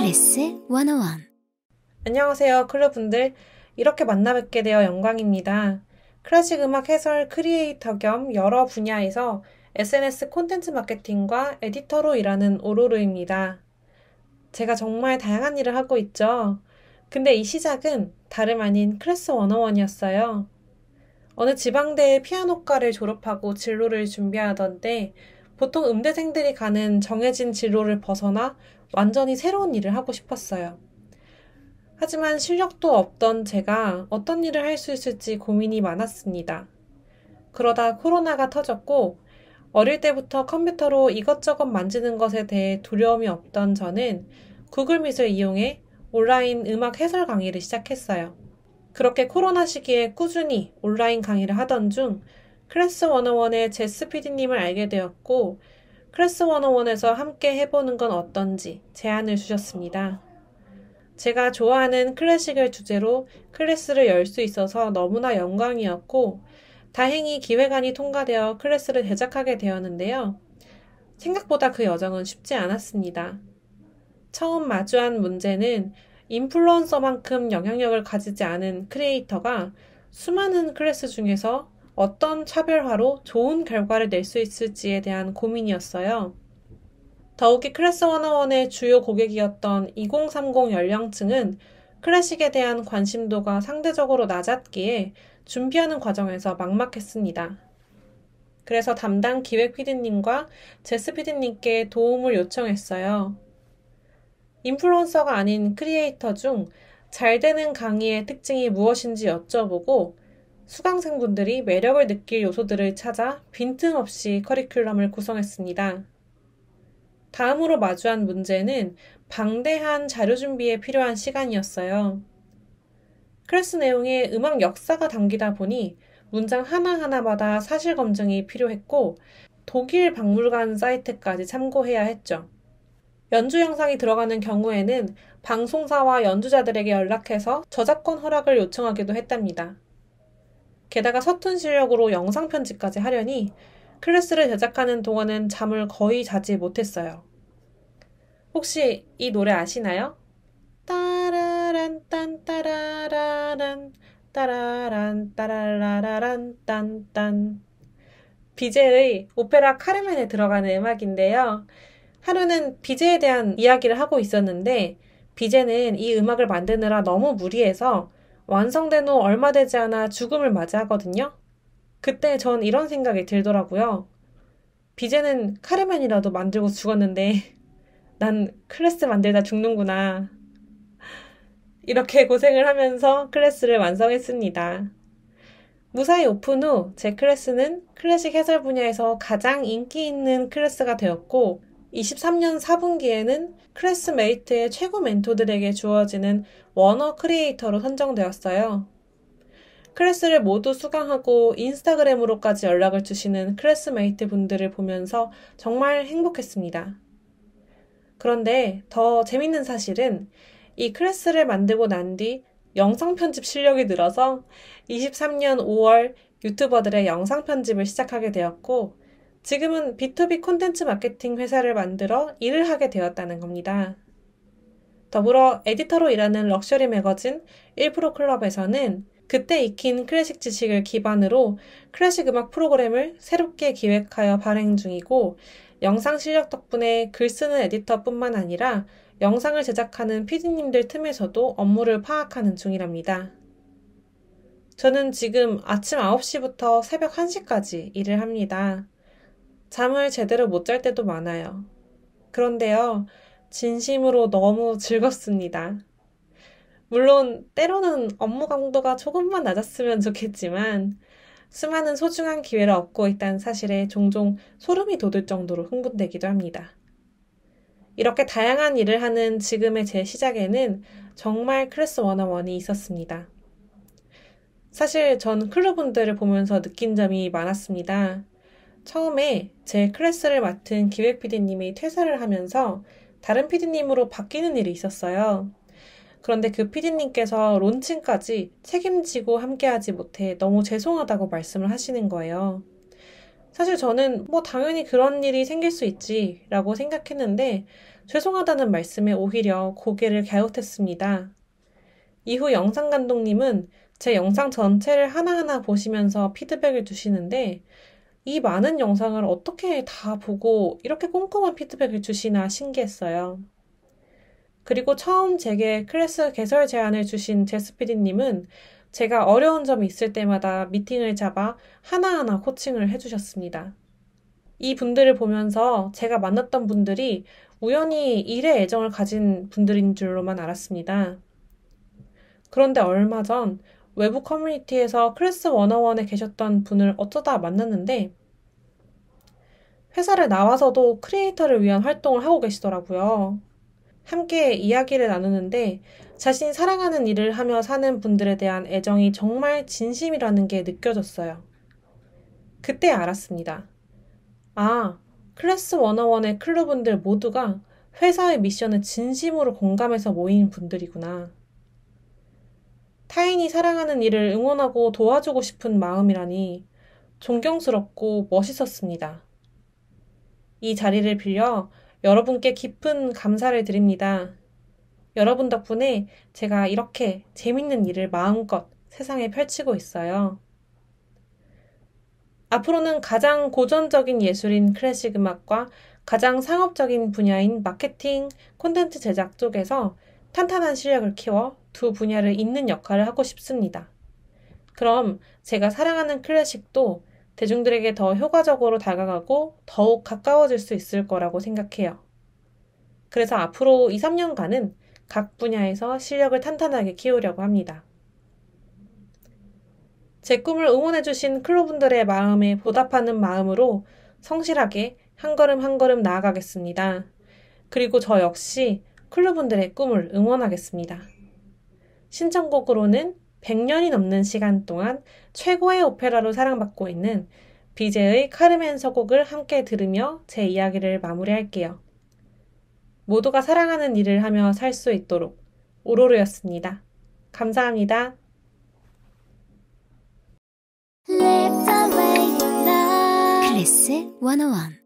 클래스 101. 안녕하세요, 클루분들. 이렇게 만나 뵙게 되어 영광입니다. 클래식 음악 해설 크리에이터 겸 여러 분야에서 SNS 콘텐츠 마케팅과 에디터로 일하는 오로르입니다. 제가 정말 다양한 일을 하고 있죠. 근데 이 시작은 다름 아닌 클래스 101이었어요. 어느 지방대의 피아노과를 졸업하고 진로를 준비하던데 보통 음대생들이 가는 정해진 진로를 벗어나 완전히 새로운 일을 하고 싶었어요. 하지만 실력도 없던 제가 어떤 일을 할 수 있을지 고민이 많았습니다. 그러다 코로나가 터졌고 어릴 때부터 컴퓨터로 이것저것 만지는 것에 대해 두려움이 없던 저는 구글 밑을 이용해 온라인 음악 해설 강의를 시작했어요. 그렇게 코로나 시기에 꾸준히 온라인 강의를 하던 중 클래스 101의 제스 PD님을 알게 되었고 클래스 101에서 함께 해보는 건 어떤지 제안을 주셨습니다. 제가 좋아하는 클래식을 주제로 클래스를 열 수 있어서 너무나 영광이었고 다행히 기획안이 통과되어 클래스를 제작하게 되었는데요. 생각보다 그 여정은 쉽지 않았습니다. 처음 마주한 문제는 인플루언서만큼 영향력을 가지지 않은 크리에이터가 수많은 클래스 중에서 어떤 차별화로 좋은 결과를 낼 수 있을지에 대한 고민이었어요. 더욱이 클래스 101의 주요 고객이었던 2030 연령층은 클래식에 대한 관심도가 상대적으로 낮았기에 준비하는 과정에서 막막했습니다. 그래서 담당 기획 PD님과 제스 PD님께 도움을 요청했어요. 인플루언서가 아닌 크리에이터 중 잘 되는 강의의 특징이 무엇인지 여쭤보고 수강생분들이 매력을 느낄 요소들을 찾아 빈틈없이 커리큘럼을 구성했습니다. 다음으로 마주한 문제는 방대한 자료 준비에 필요한 시간이었어요. 클래스 내용에 음악 역사가 담기다 보니 문장 하나하나마다 사실 검증이 필요했고 독일 박물관 사이트까지 참고해야 했죠. 연주 영상이 들어가는 경우에는 방송사와 연주자들에게 연락해서 저작권 허락을 요청하기도 했답니다. 게다가 서툰 실력으로 영상 편집까지 하려니 클래스를 제작하는 동안은 잠을 거의 자지 못했어요. 혹시 이 노래 아시나요? 따라란 딴 따라라란 따라란 따라라란 딴딴 비제의 오페라 카르멘에 들어가는 음악인데요. 하루는 비제에 대한 이야기를 하고 있었는데 비제는 이 음악을 만드느라 너무 무리해서 완성된 후 얼마 되지 않아 죽음을 맞이하거든요. 그때 전 이런 생각이 들더라고요. 비제는 카르멘이라도 만들고 죽었는데 난 클래스 만들다 죽는구나. 이렇게 고생을 하면서 클래스를 완성했습니다. 무사히 오픈 후 제 클래스는 클래식 해설 분야에서 가장 인기 있는 클래스가 되었고 23년 4분기에는 클래스메이트의 최고 멘토들에게 주어지는 워너 크리에이터로 선정되었어요. 클래스를 모두 수강하고 인스타그램으로까지 연락을 주시는 클래스메이트 분들을 보면서 정말 행복했습니다. 그런데 더 재밌는 사실은 이 클래스를 만들고 난 뒤 영상 편집 실력이 늘어서 23년 5월 유튜버들의 영상 편집을 시작하게 되었고 지금은 B2B 콘텐츠 마케팅 회사를 만들어 일을 하게 되었다는 겁니다. 더불어 에디터로 일하는 럭셔리 매거진 1프로 클럽에서는 그때 익힌 클래식 지식을 기반으로 클래식 음악 프로그램을 새롭게 기획하여 발행 중이고 영상 실력 덕분에 글 쓰는 에디터뿐만 아니라 영상을 제작하는 PD님들 틈에서도 업무를 파악하는 중이랍니다. 저는 지금 아침 9시부터 새벽 1시까지 일을 합니다. 잠을 제대로 못 잘 때도 많아요. 그런데요, 진심으로 너무 즐겁습니다. 물론 때로는 업무 강도가 조금만 낮았으면 좋겠지만 수많은 소중한 기회를 얻고 있다는 사실에 종종 소름이 돋을 정도로 흥분되기도 합니다. 이렇게 다양한 일을 하는 지금의 제 시작에는 정말 클래스 101이 있었습니다. 사실 전 클루분들을 보면서 느낀 점이 많았습니다. 처음에 제 클래스를 맡은 기획 PD님이 퇴사를 하면서 다른 PD님으로 바뀌는 일이 있었어요. 그런데 그 PD님께서 론칭까지 책임지고 함께하지 못해 너무 죄송하다고 말씀을 하시는 거예요. 사실 저는 당연히 그런 일이 생길 수 있지 라고 생각했는데 죄송하다는 말씀에 오히려 고개를 갸웃했습니다. 이후 영상 감독님은 제 영상 전체를 하나하나 보시면서 피드백을 주시는데 이 많은 영상을 어떻게 다 보고 이렇게 꼼꼼한 피드백을 주시나 신기했어요. 그리고 처음 제게 클래스 개설 제안을 주신 제스 PD님은 제가 어려운 점이 있을 때마다 미팅을 잡아 하나하나 코칭을 해주셨습니다. 이 분들을 보면서 제가 만났던 분들이 우연히 일에 애정을 가진 분들인 줄로만 알았습니다. 그런데 얼마 전 외부 커뮤니티에서 클래스 101에 계셨던 분을 어쩌다 만났는데 회사를 나와서도 크리에이터를 위한 활동을 하고 계시더라고요. 함께 이야기를 나누는데 자신이 사랑하는 일을 하며 사는 분들에 대한 애정이 정말 진심이라는 게 느껴졌어요. 그때 알았습니다. 아, 클래스 101의 클루분들 모두가 회사의 미션을 진심으로 공감해서 모인 분들이구나. 타인이 사랑하는 일을 응원하고 도와주고 싶은 마음이라니 존경스럽고 멋있었습니다. 이 자리를 빌려 여러분께 깊은 감사를 드립니다. 여러분 덕분에 제가 이렇게 재밌는 일을 마음껏 세상에 펼치고 있어요. 앞으로는 가장 고전적인 예술인 클래식 음악과 가장 상업적인 분야인 마케팅, 콘텐츠 제작 쪽에서 탄탄한 실력을 키워 두 분야를 잇는 역할을 하고 싶습니다. 그럼 제가 사랑하는 클래식도 대중들에게 더 효과적으로 다가가고 더욱 가까워질 수 있을 거라고 생각해요. 그래서 앞으로 2, 3년간은 각 분야에서 실력을 탄탄하게 키우려고 합니다. 제 꿈을 응원해주신 클로분들의 마음에 보답하는 마음으로 성실하게 한 걸음 한 걸음 나아가겠습니다. 그리고 저 역시 클로분들의 꿈을 응원하겠습니다. 신청곡으로는 100년이 넘는 시간 동안 최고의 오페라로 사랑받고 있는 비제의 카르멘 서곡을 함께 들으며 제 이야기를 마무리할게요. 모두가 사랑하는 일을 하며 살 수 있도록 오로로였습니다. 감사합니다. 클래스 101